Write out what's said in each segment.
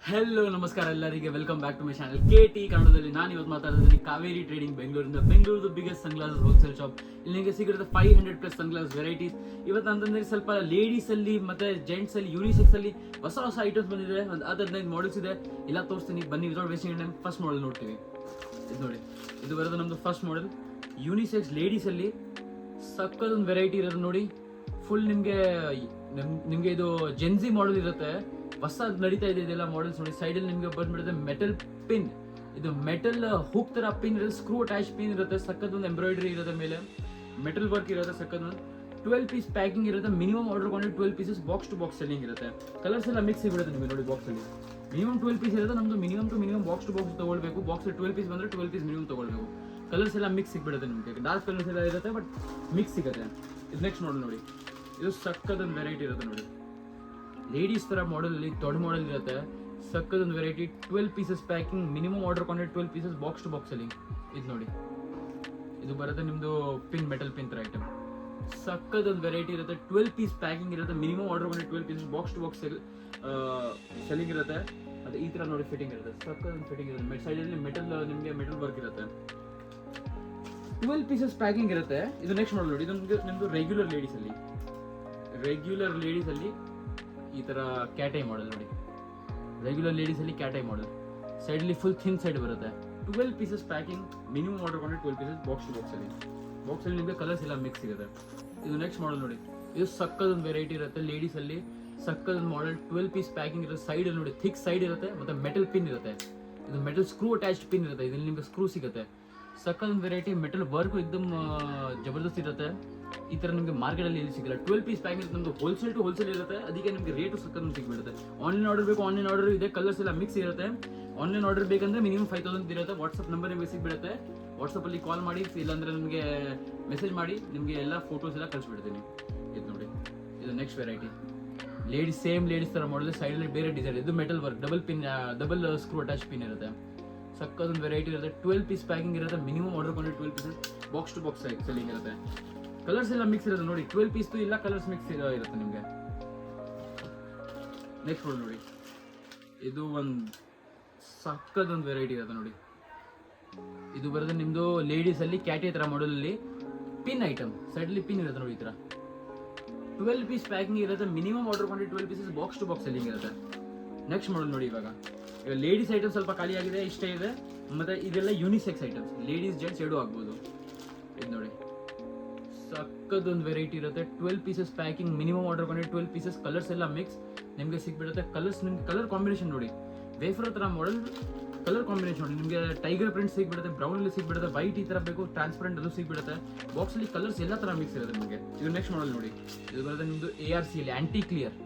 Hello ನಮಸ್ಕಾರ ಎಲ್ಲರಿಗೆ, welcome back to my channel KT ಕನ್ನಡದಲ್ಲಿ. ನಾನು ಇವತ್ತು ಮಾತಾಡ್ತಿದ್ದೀನಿ ಕಾವೇರಿ ಟ್ರೇಡಿಂಗ್ ಬೆಂಗಳೂರಿಂದ. Bengaluru biggest sunglasses wholesale shop. ಇಲ್ಲಿ ನಿಮಗೆ ಸಿಗುತ್ತೆ 500+ ಸನ್ಗ್ಲಾಸ್ ವೆರೈಟೀಸ್. ಇವತ್ತು ಅಂತಂದ್ರೆ ಸ್ವಲ್ಪ ಲೇಡೀಸ್ ಅಲ್ಲಿ ಮತ್ತೆ ಜೆಂಟ್ಸ್ ಅಲ್ಲಿ ಯೂನಿಸೆಕ್ಸ್ ಅಲ್ಲಿ ಹೊಸ ಐಟಮ್ಸ್ ಬಂದಿದೆ. ಒಂದು 15 ಮಾಡೆಲ್ಸ್ ಇದೆ, ಎಲ್ಲ ತೋರಿಸ್ತೀನಿ ಬನ್ನಿ. Without wasting time first model ನೋಡ್ತೀವಿ. ಇದು ನೋಡಿ, ಇದು ಬರೋದು ನಮ್ದು ಫಸ್ಟ್ ಮಾಡೆಲ್ ಯೂನಿಸೆಕ್ಸ್ ಲೇಡೀಸ್ ಅಲ್ಲಿ. ಸಕ್ಕದೊಂದು ವೆರೈಟಿ ಇರೋದು ನೋಡಿ. ಫುಲ್ ನಿಮಗೆ ಇದು ಜೆನ್ಸಿ ಮಾಡೆಲ್ ಇರುತ್ತೆ. ಹೊಸ ನಡೀತಾ ಇದೆ ಇದೆಲ್ಲ ಮಾಡೆಲ್ಸ್ ನೋಡಿ. ಸೈಡಲ್ಲಿ ನಿಮಗೆ ಬಂದ್ಬಿಡುತ್ತೆ ಮೆಟಲ್ ಪಿನ್. ಇದು ಮೆಟಲ್ ಹುಕ್ ತರ ಪಿನ್ ಇರುತ್ತೆ, ಸ್ಕ್ರೂ ಅಟ್ಯಾಚ್ ಪಿನ್ ಇರುತ್ತೆ. ಸಕ್ಕದೊಂದು ಎಂಬ್ರಾಯ್ಡ್ರಿ ಇರುತ್ತೆ, ಮೇಲೆ ಮೆಟಲ್ ವರ್ಕ್ ಇರುತ್ತೆ. ಸಕ್ಕದೊಂದು 12 ಪೀಸ್ ಪ್ಯಾಕಿಂಗ್ ಇರುತ್ತೆ. ಮಿನಿಮಮ್ ಆರ್ಡರ್ ಕೊಂಡು 12 pieces box to box selling ಇರುತ್ತೆ. ಕಲರ್ಸ್ ಎಲ್ಲ ಮಿಕ್ಸ್ ಇರುತ್ತೆ ನಿಮಗೆ ನೋಡಿ. ಬಾಕ್ಸ್ ಅಲ್ಲಿ ಮಿನಿಮಮ್ 12 ಪೀಸ್ ಇರುತ್ತೆ. ನಮ್ದು minimum to minimum box to box ತಗೊಳ್ಬೇಕು. ಬಾಕ್ಸ್ 12 ಪೀಸ್ ಬಂದ್ರೆ 12 ಪೀಸ್ ಮಿನಿಮಮ್ ತಗೊಳ್ಬೇಕು. ಕಲರ್ಸ್ ಎಲ್ಲ ಮಿಕ್ಸ್ ಸಿಗ್ಬಿಡುತ್ತೆ ನಿಮಗೆ. ಡಾರ್ಕ್ ಕಲರ್ಸ್ ಎಲ್ಲ ಇರುತ್ತೆ, ಬಟ್ ಮಿಕ್ಸ್ ಸಿಗುತ್ತೆ. ಇದು ನೆಕ್ಸ್ಟ್ ಮಾಡೆಲ್ ನೋಡಿ. ಇದು ಸಕ್ಕದೊಂದು ವೆರೈಟಿ ಇರುತ್ತೆ ನೋಡಿ. ಲೇಡೀಸ್ ತರ ಮಾಡೆಲ್ ಅಲ್ಲಿ ದೊಡ್ಡ ಮಾಡೆಲ್ ಇರುತ್ತೆ. ಸಕ್ಕದೊಂದು variety 12 pieces packing. Minimum order ಕೊಂಡ್ರೆ 12 ಪೀಸಸ್ ಬಾಕ್ಸ್ ಟು ಬಾಕ್ಸ್ ಅಲ್ಲಿ. ಇದು ನೋಡಿ, ಇದು ಬರುತ್ತೆ ನಿಮ್ದು ಪಿನ್, ಮೆಟಲ್ ಪಿನ್ ತರ ಐಟಮ್. ಸಕ್ಕದೊಂದು ವೆರೈಟಿ ಇರುತ್ತೆ. 12 ಪೀಸ್ ಪ್ಯಾಕಿಂಗ್ ಇರುತ್ತೆ. ಮಿನಿಮಮ್ ಆರ್ಡರ್ ಕೊಂಡ್ರೆ 12 pieces box to box selling ಇರುತ್ತೆ. ಅದು ಈ ತರ ನೋಡಿ ಫಿಟ್ಟಿಂಗ್ ಇರುತ್ತೆ. ಸಕ್ಕದೊಂದು ಫಿಟ್ಟಿಂಗ್ ಇರುತ್ತೆ. ಸೈಡ್ ಅಲ್ಲಿ ನಿಮಗೆ ಮೆಟಲ್ ವರ್ಕ್ ಇರುತ್ತೆ. 12 ಪೀಸಸ್ ಪ್ಯಾಕಿಂಗ್ ಇರುತ್ತೆ. ಇದು ನೆಕ್ಸ್ಟ್ ಮಾಡೆಲ್ ನೋಡಿ. ಇದು ನಿಮ್ದು ರೆಗ್ಯುಲರ್ ಲೇಡೀಸ್ ಅಲ್ಲಿ ಈ ತರ ಕ್ಯಾಟೈ ಮಾಡೆಲ್ ನೋಡಿ. ರೆಗ್ಯುಲರ್ ಲೇಡೀಸ್ ಅಲ್ಲಿ ಕ್ಯಾಟೈ ಮಾಡೆಲ್. ಸೈಡ್ ಅಲ್ಲಿ ಫುಲ್ ಥಿನ್ ಸೈಡ್ ಬರುತ್ತೆ. 12 ಪೀಸಸ್ ಪ್ಯಾಕಿಂಗ್. ಮಿನಿಮಮ್ ಆರ್ಡರ್ ಕೊಂಡ್ರೆ 12 ಪೀಸಸ್ ಬಾಕ್ಸ್ ಟು ಬಾಕ್ಸ್ ಅಲ್ಲಿ. ಬಾಕ್ಸ್ ಅಲ್ಲಿ ನಿಮಗೆ ಕಲರ್ಸ್ ಎಲ್ಲ ಮಿಕ್ಸ್ ಸಿಗುತ್ತೆ. ಇದು ನೆಕ್ಸ್ಟ್ ಮಾಡೆಲ್ ನೋಡಿ. ಇದು ಸಕ್ಕದೊಂದು ವೆರೈಟಿ ಇರುತ್ತೆ. ಲೇಡೀಸ್ ಅಲ್ಲಿ ಸಕ್ಕದೊಂದು ಮಾಡೆಲ್. 12 ಪೀಸ್ ಪ್ಯಾಕಿಂಗ್ ಇರುತ್ತೆ. ಸೈಡ್ ಅಲ್ಲಿ ನೋಡಿ ಥಿಕ್ ಸೈಡ್ ಇರುತ್ತೆ, ಮತ್ತೆ ಮೆಟಲ್ ಪಿನ್ ಇರುತ್ತೆ. ಇದು ಮೆಟಲ್ ಸ್ಕ್ರೂ ಅಟ್ಯಾಚ್ಡ್ ಪಿನ್ ಇರುತ್ತೆ. ಇದ್ರಲ್ಲಿ ನಿಮಗೆ ಸ್ಕ್ರೂ ಸಿಗುತ್ತೆ. ಸಕ್ಕದೊಂದು ವೆರೈಟಿ. ಮೆಟಲ್ ವರ್ಕ್ ಎಕ್ದಮ್ ಜಬರ್ದಸ್ತ್ ಇರುತ್ತೆ. ಈ ತರ ನಿಮಗೆ ಮಾರ್ಕೆಟ್ ಅಲ್ಲಿ ಸಿಗಲ್ಲ. 12 ಪೀಸ್ ಪ್ಯಾಕಿಂಗ್ ನಮ್ದು ಹೋಲ್ಸೇಲ್ ಟು ಹೋಲ್ಸೇಲ್ ಇರುತ್ತೆ. ಅದಕ್ಕೆ ನಿಮಗೆ ರೇಟು ಸಕ್ಕತ್ ಸಿಗ್ಬಿಡುತ್ತೆ. ಆನ್ಲೈನ್ ಆರ್ಡರ್ ಬೇಕು, ಆನ್ಲೈನ್ ಆರ್ಡರ್ ಇದೆ. ಕಲರ್ಸ್ ಎಲ್ಲ ಮಿಕ್ಸ್ ಇರುತ್ತೆ. ಆನ್ಲೈನ್ ಆರ್ಡರ್ ಬೇಕಂದ್ರೆ ಮಿನಿಮಮ್ 5000 ಇರುತ್ತೆ. ವಾಟ್ಸ್ಆಪ್ ನಂಬರ್ ನಿಮಗೆ ಸಿಗ್ಬಿಡುತ್ತೆ. ವಾಟ್ಸ್ಆಪ್ ಅಲ್ಲಿ ಕಾಲ್ ಮಾಡಿ, ಇಲ್ಲಾಂದ್ರೆ ನಿಮಗೆ ಮೆಸೇಜ್ ಮಾಡಿ, ನಿಮಗೆ ಎಲ್ಲ ಫೋಟೋಸ್ ಎಲ್ಲ ಕಳಿಸ್ಬಿಡ್ತೀನಿ. ಇದು ನೋಡಿ, ಇದು ನೆಕ್ಸ್ಟ್ ವೆರೈಟಿ. ಲೇಡೀಸ್ ತರ ಮಾಡಲ್. ಸೈಡ್ ಅಲ್ಲಿ ಬೇರೆ ಡಿಸೈನ್. ಇದು metal work, double screw attach pin ಇರುತ್ತೆ. ಸಕ್ಕದೊಂದು ವೆರೈಟಿ ಇರುತ್ತೆ. 12 ಪೀಸ್ ಪ್ಯಾಕಿಂಗ್ ಇರುತ್ತೆ. ಮಿನಿಮಮ್ ಆರ್ಡರ್ ಕೊಂಡ್ರೆ 12 pieces box to box selling ಇರುತ್ತೆ. ಕಲರ್ಸ್ ಎಲ್ಲ ಮಿಕ್ಸ್ ಇರುತ್ತೆ ನೋಡಿ. 12 ಪೀಸ್ ಇಲ್ಲ, ಕಲರ್ಸ್ ಮಿಕ್ಸ್ ಇರುತ್ತೆ ನಿಮಗೆ. ನೆಕ್ಸ್ಟ್ ನೋಡಿ, ಇದು ಒಂದು ಸಕ್ಕದೊಂದು ವೆರೈಟಿ ಇರುತ್ತೆ ನೋಡಿ. ಇದು ಬರೋದು ನಿಮ್ದು ಲೇಡೀಸ್ ಅಲ್ಲಿ ಕ್ಯಾಟಿ ತರ ಮಾಡೆಲ್ ಅಲ್ಲಿ ಪಿನ್ ಐಟಮ್. ಸೈಡ್ ಅಲ್ಲಿ ಪಿನ್ ಇರುತ್ತೆ ನೋಡಿ. ಈ ತರ 12 ಪೀಸ್ ಪ್ಯಾಕಿಂಗ್ ಇರುತ್ತೆ. ಮಿನಿಮಮ್ ಆರ್ಡರ್ ಕೊಂಡ್ರೆ 12 pieces box to box selling ಇರುತ್ತೆ. ನೆಕ್ಸ್ಟ್ ಮಾಡೆಲ್ ನೋಡಿ. ಇವಾಗ ಲೇಡೀಸ್ ಐಟಮ್ ಸ್ವಲ್ಪ ಖಾಲಿ ಆಗಿದೆ, ಇಷ್ಟೇ ಇದೆ. ಮತ್ತೆ ಇದೆಲ್ಲ ಯೂನಿಸೆಕ್ಸ್ ಐಟಮ್ಸ್, ಲೇಡೀಸ್ ಜೆಂಟ್ಸ್ ಎರಡೂ ಆಗ್ಬೋದು. ಇದು ನೋಡಿ, ಸಕ್ಕದೊಂದು ವೆರೈಟಿ ಇರುತ್ತೆ. 12 ಪೀಸಸ್ ಪ್ಯಾಕಿಂಗ್. ಮಿನಿಮಮ್ ಆರ್ಡರ್ ಕೊಂಡ್ರೆ 12 ಪೀಸಸ್. ಕಲರ್ಸ್ ಎಲ್ಲ ಮಿಕ್ಸ್ ನಿಮಗೆ ಸಿಗ್ಬಿಡುತ್ತೆ. ಕಲರ್ಸ್ ನಿಮ್ಗೆ ಕಲರ್ ಕಾಂಬಿನೇಷನ್ ನೋಡಿ. ವೇಫರ್ ತರ ಮಾಡೆಲ್ ಕಲರ್ ಕಾಂಬಿನೇಷನ್ ನೋಡಿ. ನಿಮಗೆ ಟೈಗರ್ ಪ್ರಿಂಟ್ ಸಿಗ್ಬಿಡುತ್ತೆ, ಬ್ರೌನ್ ಅಲ್ಲಿ ಸಿಗ್ಬಿಡುತ್ತೆ, ವೈಟ್ ಈ ತರ ಬೇಕು, ಟ್ರಾನ್ಸ್ಪರೆಂಟ್ ಅದು ಸಿಗ್ಬಿಡುತ್ತೆ. ಬಾಕ್ಸ್ ಅಲ್ಲಿ ಕಲರ್ಸ್ ಎಲ್ಲ ತರ ಮಿಕ್ಸ್ ಇರುತ್ತೆ ನಿಮಗೆ. ಇದು ನೆಕ್ಸ್ಟ್ ಮಾಡೆಲ್ ನೋಡಿ. ಇದು ಬರುತ್ತೆ ನಿಮ್ದು ARC ಅಲ್ಲಿ ಆಂಟಿ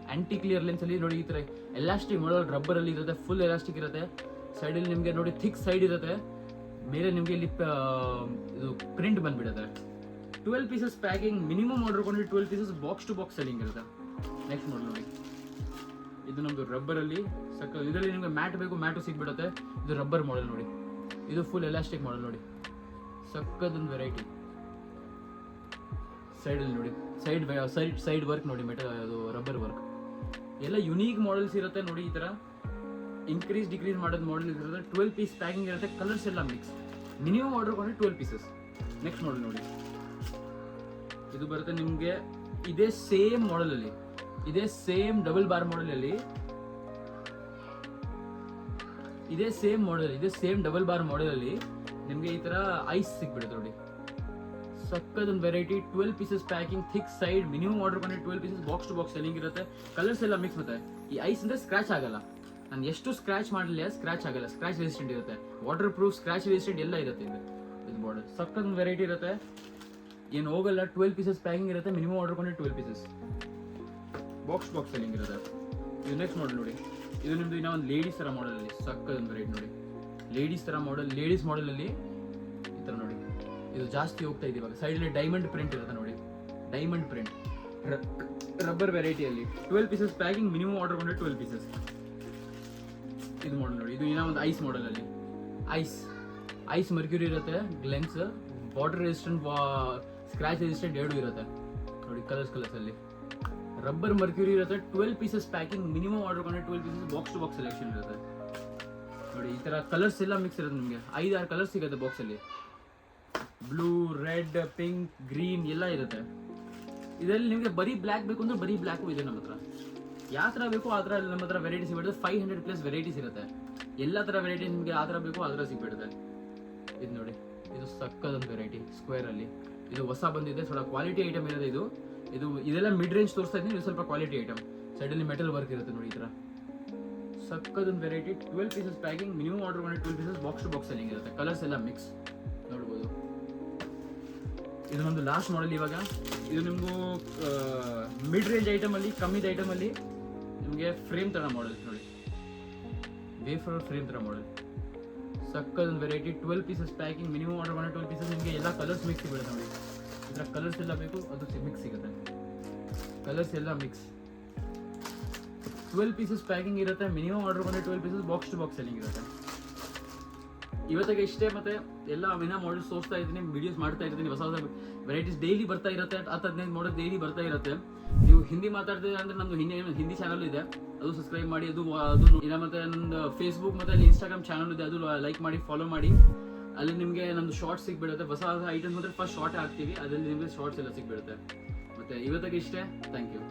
ಕ್ಲಿಯರ್ ಲೆನ್ಸ್ ಅಲ್ಲಿ ನೋಡಿ. ಈ ತರ ಎಲಾಸ್ಟಿಕ್ ಮಾಡೆಲ್ ರಬ್ಬರ್ ಅಲ್ಲಿ ಇರುತ್ತೆ. ಫುಲ್ ಎಲಾಸ್ಟಿಕ್ ಇರುತ್ತೆ. ಸೈಡ್ ಅಲ್ಲಿ ನಿಮಗೆ ನೋಡಿ ಥಿಕ್ ಸೈಡ್ ಇರುತ್ತೆ. ಮೇಲೆ ನಿಮಗೆ ಇಲ್ಲಿ ಇದು ಪ್ರಿಂಟ್ ಬಂದ್ಬಿಡುತ್ತೆ. 12 ಪೀಸಸ್ ಪ್ಯಾಕಿಂಗ್. ಮಿನಿಮಮ್ ಆರ್ಡರ್ ಕೊಂಡ್ರೆ 12 pieces box to box selling ಇರುತ್ತೆ. ನೆಕ್ಸ್ಟ್ ಮಾಡೆಲ್ ನೋಡಿ. ಇದು ನಮ್ದು ರಬ್ಬರ್ ಅಲ್ಲಿ ಇದರಲ್ಲಿ ನಿಮಗೆ ಮ್ಯಾಟ್ ಬೇಕು, ಮ್ಯಾಟು ಸಿಗ್ಬಿಡುತ್ತೆ. ಇದು ರಬ್ಬರ್ ಮಾಡೆಲ್ ನೋಡಿ. ಇದು ಫುಲ್ ಎಲಾಸ್ಟಿಕ್ ಮಾಡೆಲ್ ನೋಡಿ. ಸಕ್ಕದೊಂದು ವೆರೈಟಿ. ಸೈಡ್ ಅಲ್ಲಿ ನೋಡಿ, ಸೈಡ್ ವರ್ಕ್ ನೋಡಿ. ಅದು ರಬ್ಬರ್ ವರ್ಕ್ ಎಲ್ಲ ಯುನೀಕ್ ಮಾಡೆಲ್ಸ್ ಇರುತ್ತೆ ನೋಡಿ. ಈ ತರ ಇನ್ಕ್ರೀಸ್ ಡಿಕ್ರೀಸ್ ಮಾಡೋದು ಮಾಡೆಲ್ ಇರುತ್ತೆ. 12 ಪೀಸ್ ಪ್ಯಾಕಿಂಗ್ ಇರುತ್ತೆ. ಕಲರ್ಸ್ ಎಲ್ಲ ಮಿಕ್ಸ್. ಮಿನಿಮಮ್ ಆರ್ಡರ್ ಕೊಂಡ್ರೆ 12 ಪೀಸಸ್. ನೆಕ್ಸ್ಟ್ ಮಾಡೆಲ್ ನೋಡಿ. ಇದು ಬರುತ್ತೆ ನಿಮಗೆ ಇದೇ ಸೇಮ್ ಮಾಡೆಲ್ ಅಲ್ಲಿ, ಇದೇ ಸೇಮ್ ಡಬಲ್ ಬಾರ್ ಮಾಡೆಲ್ ಅಲ್ಲಿ, ನಿಮಗೆ ಈ ತರ ಐಸ್ ಸಿಗ್ಬಿಡುತ್ತೆ ನೋಡಿ. ಸಕ್ಕದೊಂದು variety. 12 pieces packing. Thick side. Minimum order ಕೊಂಡ್ರೆ 12 pieces box to box selling ಇರುತ್ತೆ. ಕಲರ್ಸ್ ಎಲ್ಲ ಮಿಕ್ಸ್ ಮತ್ತೆ. ಈ ಐಸ್ ಅಂದ್ರೆ ಸ್ಕ್ರಾಚ್ ಆಗಲ್ಲ. ನಾನು ಎಷ್ಟು ಸ್ಕ್ರಾಚ್ ಮಾಡಲಿ ಸ್ಕ್ರಾಚ್ ಆಗಲ್ಲ. ಸ್ಕ್ರಾಚ್ ರೆಸಿಸ್ಟೆಂಟ್ ಇರುತ್ತೆ. ವಾಟರ್ ಪ್ರೂಫ್, ಸ್ಕ್ರಾಚ್ ರೆಸಿಸ್ಟೆಂಟ್ ಎಲ್ಲ ಇರುತ್ತೆ. ಇದು ಮಾಡೆಲ್ ಸಕ್ಕದೊಂದು ವೆರೈಟಿ ಇರುತ್ತೆ. ಏನು ಹೋಗಲ್ಲ. 12 ಪೀಸಸ್ ಪ್ಯಾಕಿಂಗ್ ಇರುತ್ತೆ. ಮಿನಿಮಮ್ ಆರ್ಡರ್ ಕೊಂಡ್ರೆ 12 ಪೀಸಸ್ ಬಾಕ್ಸ್ ಸೆಲ್ಲಿಂಗ್ ಇರುತ್ತೆ. ಇದು ನೆಕ್ಸ್ಟ್ ಮಾಡೆಲ್ ನೋಡಿ. ಇದು ನಿಮ್ದು ಇನ್ನೂ ಒಂದು ಲೇಡೀಸ್ ತರ ಮಾಡೆಲ್ ಅಲ್ಲಿ ಸಕ್ಕದೊಂದು ವೆರೈಟಿ ನೋಡಿ. ಲೇಡೀಸ್ ಮಾಡೆಲ್ ಅಲ್ಲಿ ಈ ತರ ನೋಡಿ. ಇದು ಜಾಸ್ತಿ ಹೋಗ್ತಾ ಇದೆ ಇವಾಗ. ಸೈಡ್ ಅಲ್ಲಿ ಡೈಮಂಡ್ ಪ್ರಿಂಟ್ ಇರುತ್ತೆ ನೋಡಿ. ಡೈಮಂಡ್ ಪ್ರಿಂಟ್ ರಬ್ಬರ್ ವೆರೈಟಿಯಲ್ಲಿ 12 ಪೀಸಸ್ ಪ್ಯಾಕಿಂಗ್. ಮಿನಿಮಮ್ ಆರ್ಡರ್ ಕೊಂಡ್ರೆ 12 ಪೀಸಸ್. ಇದು ಮಾಡೆಲ್ ನೋಡಿ. ಇದು ಇನ್ನೂ ಒಂದು ಐಸ್ ಮಾಡೆಲ್ ಅಲ್ಲಿ ಐಸ್ ಮರ್ಕ್ಯೂರಿ ಇರುತ್ತೆ. ಗ್ಲೆನ್ಸ್, ವಾಟರ್ ರೆಸಿಸ್ಟೆಂಟ್, ಸ್ಕ್ರಾಚ್ ರೆಸಿಸ್ಟೆಂಟ್ ಎರಡು ಇರುತ್ತೆ ನೋಡಿ. ಕಲರ್ಸ್ ಅಲ್ಲಿ ರಬ್ಬರ್ ಮರ್ಕ್ಯೂರಿ ಇರುತ್ತೆ. 12 ಪೀಸಸ್ ಪ್ಯಾಕಿಂಗ್, ಮಿನಿಮಮ್ ಆರ್ಡರ್ ಕೊಂಡ್ರೆ 12 pieces box to box selection ಇರುತ್ತೆ ನೋಡಿ. ಈ ತರ ಕಲರ್ಸ್ ಎಲ್ಲ ಮಿಕ್ಸ್ ಇರುತ್ತೆ, ನಿಮಗೆ 5-6 ಕಲರ್ಸ್ ಸಿಗುತ್ತೆ ಬಾಕ್ಸಲ್ಲಿ. ಬ್ಲೂ, ರೆಡ್, ಪಿಂಕ್, ಗ್ರೀನ್ ಎಲ್ಲ ಇರುತ್ತೆ. ಇದರಲ್ಲಿ ನಿಮಗೆ ಬರೀ ಬ್ಲ್ಯಾಕ್ ಬೇಕು ಅಂದ್ರೆ ಬರೀ ಬ್ಲ್ಯಾಕು ಇದೆ ನಮ್ಮ ಹತ್ರ. ಯಾವ ಥರ ಬೇಕು ಆ ಥರ ನಮ್ಮ ಹತ್ರ ವೆರೈಟಿ ಸಿಗ್ಬಿಡುತ್ತೆ. 500+ ವೆರೈಟೀಸ್ ಇರುತ್ತೆ. ಎಲ್ಲ ಥರ ವೆರೈಟಿ ನಿಮಗೆ ಆ ಥರ ಬೇಕು ಆ ಥರ ಸಿಗ್ಬಿಡುತ್ತೆ. ಇದು ನೋಡಿ, ಇದು ಸಕ್ಕದೊಂದು ವೆರೈಟಿ ಸ್ಕ್ವೇರಲ್ಲಿ. ಇದು ಹೊಸ ಬಂದಿದೆ, ಸ್ವಲ್ಪ ಕ್ವಾಲಿಟಿ ಐಟಮ್ ಇರೋದು ಇದು. ಇದೆಲ್ಲ ಮಿಡ್ ರೇಂಜ್ ತೋರಿಸ್ತಾ ಇದ್ದೀನಿ, ಇದು ಸ್ವಲ್ಪ ಕ್ವಾಲಿಟಿ ಐಟಮ್. ಸೈಡಲ್ಲಿ ಮೆಟಲ್ ವರ್ಕ್ ಇರುತ್ತೆ ನೋಡಿ. ಈ ಥರ ಸಕ್ಕದೊಂದು variety. 12 pieces packing, minimum order ಮಾಡಿ 12 pieces box to box selling ಇರುತ್ತೆ. ಕಲರ್ಸ್ ಎಲ್ಲ ಮಿಕ್ಸ್ ನೋಡ್ಬೋದು. ಇದು ನಮ್ಮದು ಲಾಸ್ಟ್ ಮಾಡೆಲ್ ಇವಾಗ. ಇದು ನಿಮಗೂ ಮಿಡ್ ರೇಂಜ್ ಐಟಮಲ್ಲಿ, ಕಮ್ಮಿದ ಐಟಮಲ್ಲಿ ನಿಮಗೆ ಫ್ರೇಮ್ ಥರ ಮಾಡೆಲ್ ನೋಡಿ. ವೇಫರ್ ಫ್ರೇಮ್ ಥರ ಮಾಡೆಲ್, ಸಕ್ಕದೊಂದು variety. 12 pieces packing, minimum order ಮಾಡಿ 12 ಪೀಸಸ್. ನಿಮಗೆ ಎಲ್ಲ ಕಲರ್ಸ್ ಮಿಕ್ಸ್ ಸಿಗುತ್ತೆ ನೋಡಿ. ಇದರ ಕಲರ್ಸ್ ಎಲ್ಲ ಬೇಕು ಅದು ಮಿಕ್ಸ್ ಸಿಗುತ್ತೆ. ಕಲರ್ಸ್ ಎಲ್ಲ ಮಿಕ್ಸ್. 12 ಪೀಸಸ್ ಪ್ಯಾಕಿಂಗ್ ಇರುತ್ತೆ, ಮಿನಿಮಮ್ ಆರ್ಡರ್ ಮಾಡಿ 12 pieces box to box selling ಇರುತ್ತೆ. ಇವತ್ತಿಗೆ ಇಷ್ಟೇ. ಮತ್ತೆ ಎಲ್ಲ ಮಿನಾ ಮಾಡಲ್ಸ್ ತೋರಿಸ್ತಾ ಇದ್ದೀನಿ, ವಿಡಿಯೋಸ್ ಮಾಡ್ತಾ ಇರ್ತೀನಿ. ಹೊಸ ಹೊಸ ವೆರೈಟೀಸ್ ಡೈಲಿ ಬರ್ತಾ ಇರುತ್ತೆ. 10-15 ಮಾಡಲ್ ಡೈಲಿ ಬರ್ತಾ ಇರುತ್ತೆ. ನೀವು ಹಿಂದಿ ಮಾತಾಡ್ತೀವಿ ಅಂದ್ರೆ ನಮ್ಮದು ಹಿಂದಿ ಚಾನಲ್ ಇದೆ, ಅದು ಸಬ್ಸ್ಕ್ರೈಬ್ ಮಾಡಿ. ಅದು ಇಲ್ಲ ಮತ್ತೆ ನಮ್ಮದು ಫೇಸ್ಬುಕ್ ಮತ್ತೆ ಅಲ್ಲಿ ಇನ್ಸ್ಟಾಗ್ರಾಮ್ ಚಾನಲ್ ಇದೆ, ಅದು ಲೈಕ್ ಮಾಡಿ, ಫಾಲೋ ಮಾಡಿ. ಅಲ್ಲಿ ನಿಮಗೆ ನಮ್ಮದು ಶಾರ್ಟ್ಸ್ ಸಿಗ್ಬಿಡುತ್ತೆ. ಹೊಸ ಹೊಸ ಐಟಮ್ಸ್ ಅಂದರೆ ಫಸ್ಟ್ ಶಾರ್ಟ್ ಹಾಕ್ತೀವಿ, ಅದರಲ್ಲಿ ನಿಮಗೆ ಶಾರ್ಟ್ಸ್ ಎಲ್ಲ ಸಿಗ್ಬಿಡುತ್ತೆ. ಮತ್ತೆ ಇವತ್ತಿಗೆ ಇಷ್ಟೇ. Thank you.